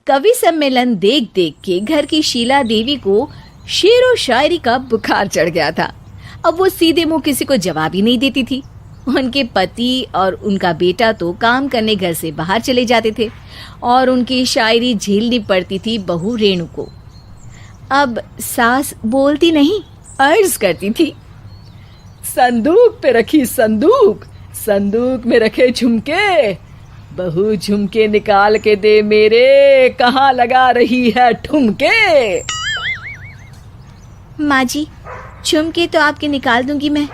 कवि सम्मेलन देख देख के घर की शीला देवी को शेरो शायरी का बुखार चढ़ गया था। अब वो सीधे मुंह किसी को जवाब ही नहीं देती थी। उनके पति और उनका बेटा तो काम करने घर से बाहर चले जाते थे और उनकी शायरी झेलनी पड़ती थी बहू रेणु को। अब सास बोलती नहीं, अर्ज करती थी, संदूक पे रखी संदूक, संदूक में रखे झुमके, बहू झुमके निकाल के दे मेरे, कहाँ लगा रही है ठुमके। माँ जी, झुमके तो आपके निकाल दूंगी मैं,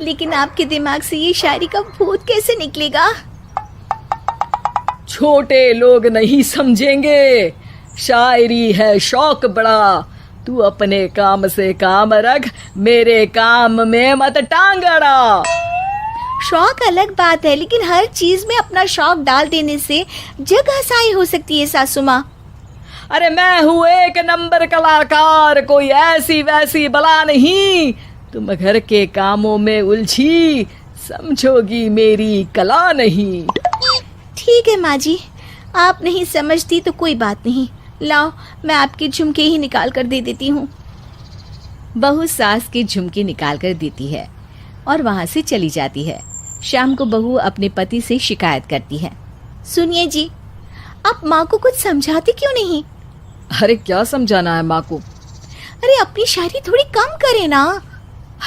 लेकिन आपके दिमाग से ये शायरी का भूत कैसे निकलेगा? छोटे लोग नहीं समझेंगे, शायरी है शौक बड़ा, तू अपने काम से काम रख, मेरे काम में मत टांग अड़ा। शौक अलग बात है, लेकिन हर चीज में अपना शौक डाल देने से जग हंसाई हो सकती है सासू माँ। अरे मैं हूँ एक नंबर कलाकार, कोई ऐसी वैसी बला नहीं, तुम घर के कामों में उलझी, समझोगी मेरी कला नहीं। ठीक है माँ जी, आप नहीं समझती तो कोई बात नहीं, लाओ मैं आपके झुमके ही निकाल कर दे देती हूँ। बहू सास के झुमके निकाल कर देती है और वहाँ से चली जाती है। शाम को बहू अपने पति से शिकायत करती है, सुनिए जी, आप माँ को कुछ समझाते क्यों नहीं? अरे क्या समझाना है माँ को? अरे अपनी शायरी थोड़ी कम करे ना।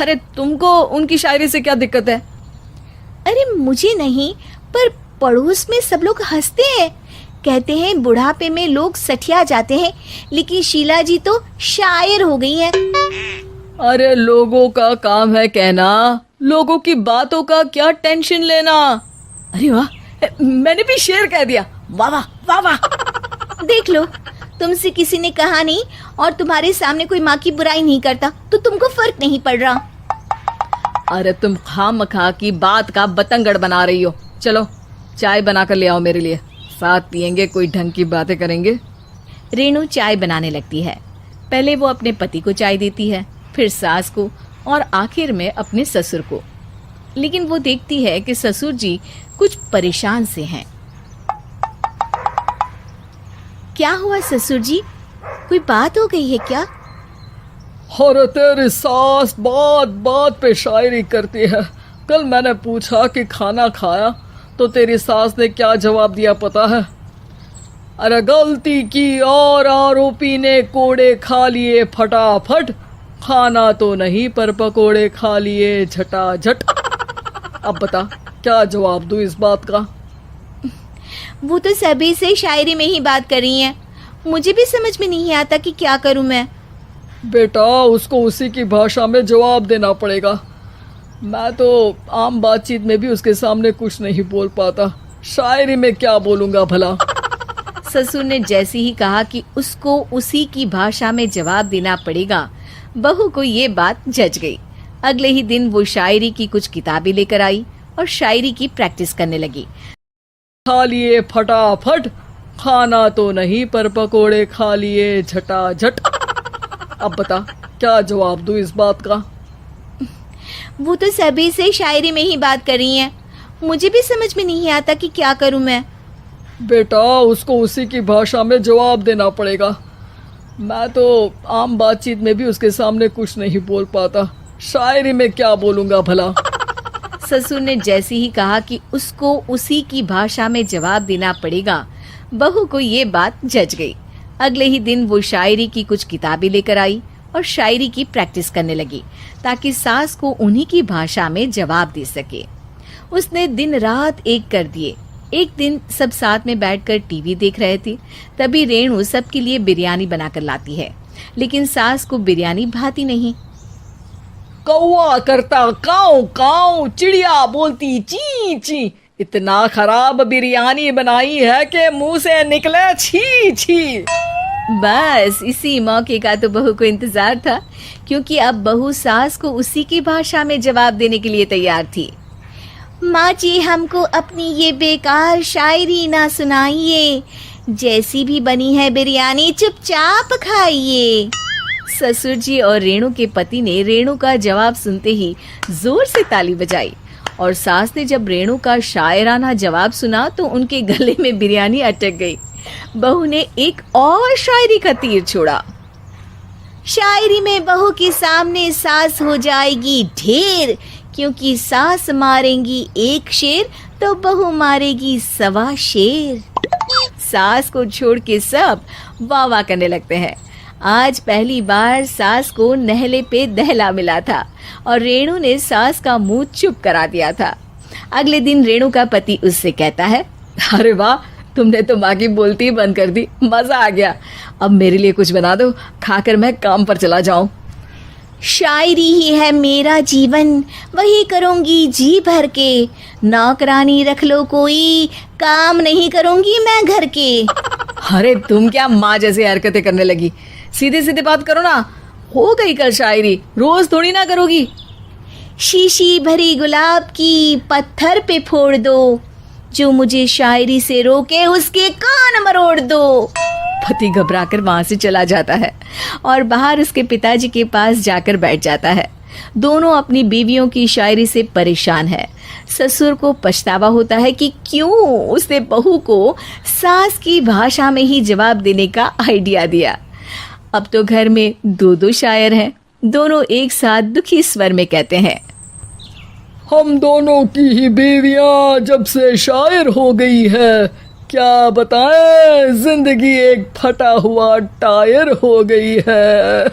अरे तुमको उनकी शायरी से क्या दिक्कत है? अरे मुझे नहीं, पर पड़ोस में सब लोग हंसते हैं, कहते हैं बुढ़ापे में लोग सठिया जाते हैं, लेकिन शीला जी तो शायर हो गई हैं। अरे लोगों का काम है कहना, लोगों की बातों का क्या टेंशन लेना। अरे वाह, मैंने भी शेर कह दिया, वाह वाह वाह वाह। देख लो, तुमसे किसी ने कहा नहीं और तुम्हारे सामने कोई माँ की बुराई नहीं करता तो तुमको फर्क नहीं पड़ रहा। अरे तुम खामखा की बात का बतंगड़ बना रही हो। चलो चाय बना कर ले आओ मेरे लिए, साथ पियेंगे, कोई ढंग की बातें करेंगे। रेणु चाय बनाने लगती है। पहले वो अपने पति को चाय देती है, फिर सास को और आखिर में अपने ससुर को। लेकिन वो देखती है कि ससुर जी कुछ परेशान से हैं। क्या हुआ ससुर जी, कोई बात हो गई है क्या? अरे तेरी सास बात बात पे शायरी करती है। कल मैंने पूछा कि खाना खाया तो तेरी सास ने क्या जवाब दिया पता है? अरे गलती की और आरोपी ने कोड़े खा लिए फटाफट, खाना तो नहीं पर पकोड़े खा लिए झटाझट। अब बता क्या जवाब दूं इस बात का? वो तो सभी से शायरी में ही बात कर रही हैं, मुझे भी समझ में नहीं आता कि क्या करूं मैं। बेटा उसको उसी की भाषा में जवाब देना पड़ेगा। मैं तो आम बातचीत में भी उसके सामने कुछ नहीं बोल पाता, शायरी में क्या बोलूंगा भला। ससुर ने जैसे ही कहा कि उसको उसी की भाषा में जवाब देना पड़ेगा, बहू को ये बात जच गई। अगले ही दिन वो शायरी की कुछ किताबें लेकर आई और शायरी की प्रैक्टिस करने लगी। खा लिए फटाफट, खाना तो नहीं पर पकोड़े खा लिए झटाझट। अब बता क्या जवाब दूं इस बात का? वो तो सभी से शायरी में ही बात कर रही हैं, मुझे भी समझ में नहीं आता कि क्या करूं मैं। बेटा उसको उसी की भाषा में जवाब देना पड़ेगा। मैं तो आम बातचीत में भी उसके सामने कुछ नहीं बोल पाता, शायरी में क्या बोलूंगा भला। ससुर ने जैसे ही कहा कि उसको उसी की भाषा में जवाब देना पड़ेगा, बहू को ये बात जच गई। अगले ही दिन वो शायरी की कुछ किताबें लेकर आई और शायरी की प्रैक्टिस करने लगी ताकि सास को उन्हीं की भाषा में जवाब दे सके। उसने दिन रात एक कर दिए। एक दिन सब साथ में बैठकर टीवी देख रहे थे, तभी रेणु सबके लिए बिरयानी बनाकर लाती है, लेकिन सास को बिरयानी भाती नहीं। कौवा करता काऊ काऊ, चिड़िया बोलती ची ची, इतना खराब बिरयानी बनाई है कि मुंह से निकले छी छी। बस इसी मौके का तो बहू को इंतजार था, क्योंकि अब बहू सास को उसी की भाषा में जवाब देने के लिए तैयार थी। माँ जी हमको अपनी ये बेकार शायरी ना सुनाइए, जैसी भी बनी है बिरयानी चुपचाप खाइए। ससुर जी और रेणु के पति ने रेणु का जवाब सुनते ही जोर से ताली बजाई और सास ने जब रेणु का शायराना जवाब सुना तो उनके गले में बिरयानी अटक गई। बहू ने एक और शायरी का तीर छोड़ा। शायरी में बहू के सामने सास हो जाएगी ढेर, क्योंकि सास मारेंगी एक शेर तो बहू मारेगी 1.25 शेर। सास को छोड़ के सब वाह वाह करने लगते हैं। आज पहली बार सास को नहले पे दहला मिला था और रेणु ने सास का मुंह चुप करा दिया था। अगले दिन रेणु का पति उससे कहता है, अरे वाह, तुमने तो माँ की बोलती ही बंद कर दी, मजा आ गया। अब मेरे लिए कुछ बना दो, खाकर मैं काम पर चला जाऊं। शायरी ही है मेरा जीवन, वही करूंगी जी भर के। नौकरानी रख लो कोई, काम नहीं करूंगी मैं घर के। अरे तुम क्या माँ जैसी हरकतें करने लगी, सीधे सीधे बात करो ना। हो गई कल शायरी, रोज थोड़ी ना करोगी। शीशी भरी गुलाब की पत्थर पे फोड़ दो, जो मुझे शायरी से रोके उसके कान मरोड़ दो। पति घबराकर वहां से चला जाता है और बाहर उसके पिताजी के पास जाकर बैठ जाता है। दोनों अपनी बीवियों की शायरी से परेशान है। ससुर को पछतावा होता है कि क्यों उसने बहू को सास की भाषा में ही जवाब देने का आइडिया दिया। अब तो घर में 2 शायर हैं। दोनों एक साथ दुखी स्वर में कहते हैं, हम दोनों की ही बीवियां जब से शायर हो गई है, क्या बताएं, जिंदगी एक फटा हुआ टायर हो गई है।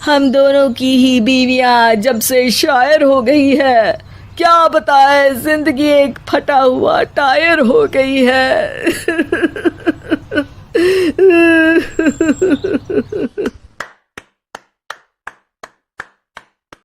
हम दोनों की ही बीवियां जब से शायर हो गई है, क्या बताए, जिंदगी एक फटा हुआ टायर हो गई है।